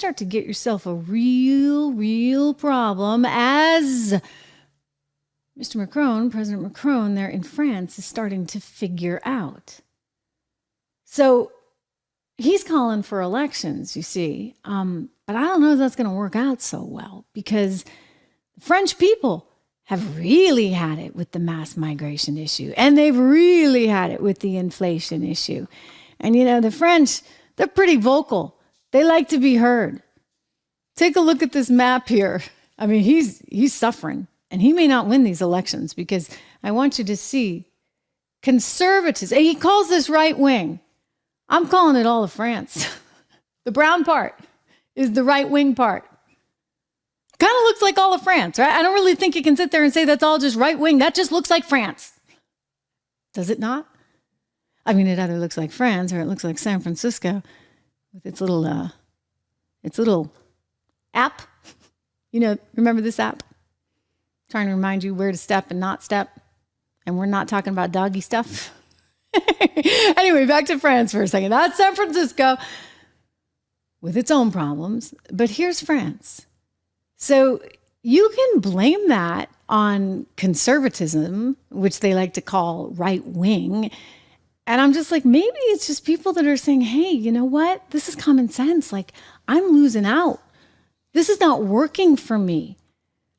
start to get yourself a real problem, as Mr. Macron, President Macron there in France, is starting to figure out. So he's calling for elections, you see. But I don't know if that's going to work out so well, because the French people have really had it with the mass migration issue, and they've really had it with the inflation issue. And, you know, the French, they're pretty vocal. They like to be heard. Take a look at this map here. I mean, he's suffering, and he may not win these elections, because I want you to see conservatism. He calls this right wing. I'm calling it all of France. The brown part is the right wing part. Kind of looks like all of France, right? I don't really think you can sit there and say that's all just right wing. That just looks like France. Does it not? I mean, it either looks like France or it looks like San Francisco with its little app. You know, remember this app? Trying to remind you where to step and not step. And we're not talking about doggy stuff. Anyway, back to France for a second. That's San Francisco with its own problems. But here's France. So you can blame that on conservatism, which they like to call right wing. And I'm just like, maybe it's just people that are saying, hey, you know what? This is common sense. Like, I'm losing out. This is not working for me.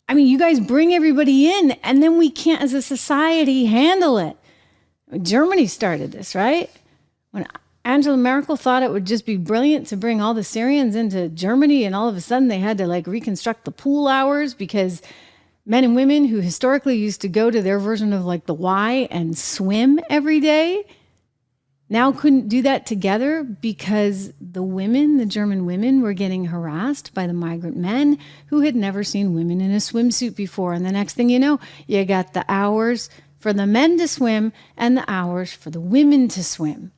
I mean, you guys bring everybody in, and then we can't, as a society, handle it. Germany started this, right? When Angela Merkel thought it would just be brilliant to bring all the Syrians into Germany, and all of a sudden they had to like reconstruct the pool hours, because men and women who historically used to go to their version of like the Y and swim every day now couldn't do that together, because the women, the German women, were getting harassed by the migrant men who had never seen women in a swimsuit before. And the next thing you know, you got the hours for the men to swim and the hours for the women to swim.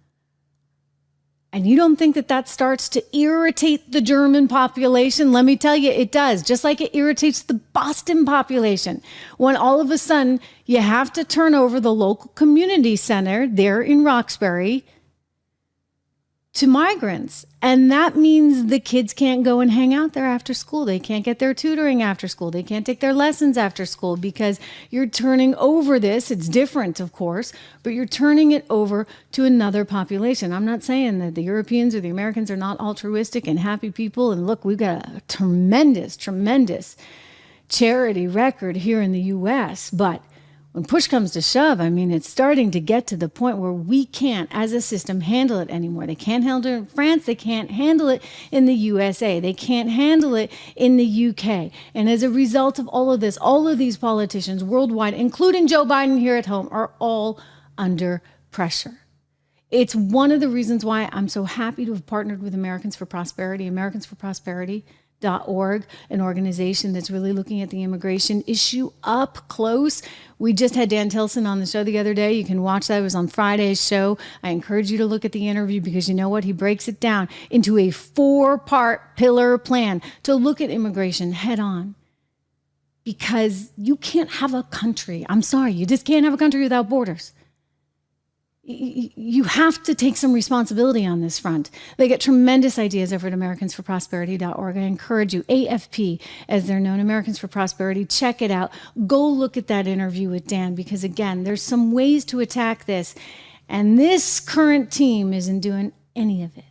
And you don't think that that starts to irritate the German population? Let me tell you, it does. Just like it irritates the Boston population. When all of a sudden you have to turn over the local community center there in Roxbury to migrants. And that means the kids can't go and hang out there after school. They can't get their tutoring after school. They can't take their lessons after school, because you're turning over this. It's different, of course, but you're turning it over to another population. I'm not saying that the Europeans or the Americans are not altruistic and happy people. And look, we've got a tremendous charity record here in the U.S., but when push comes to shove, I mean, it's starting to get to the point where we can't, as a system, handle it anymore. They can't handle it in France. They can't handle it in the USA. They can't handle it in the UK. And as a result of all of this, all of these politicians worldwide, including Joe Biden here at home, are all under pressure. It's one of the reasons why I'm so happy to have partnered with Americans for Prosperity, AmericansForProsperity.org, an organization that's really looking at the immigration issue up close. We just had Dan Tilson on the show the other day. You can watch that. It was on Friday's show. I encourage you to look at the interview, because you know what? He breaks it down into a 4-part pillar plan to look at immigration head on. Because you can't have a country. I'm sorry, you just can't have a country without borders. You have to take some responsibility on this front. They get tremendous ideas over at AmericansForProsperity.org. I encourage you, AFP, as they're known, Americans for Prosperity, check it out. Go look at that interview with Dan, because again, there's some ways to attack this. And this current team isn't doing any of it.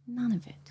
None of it.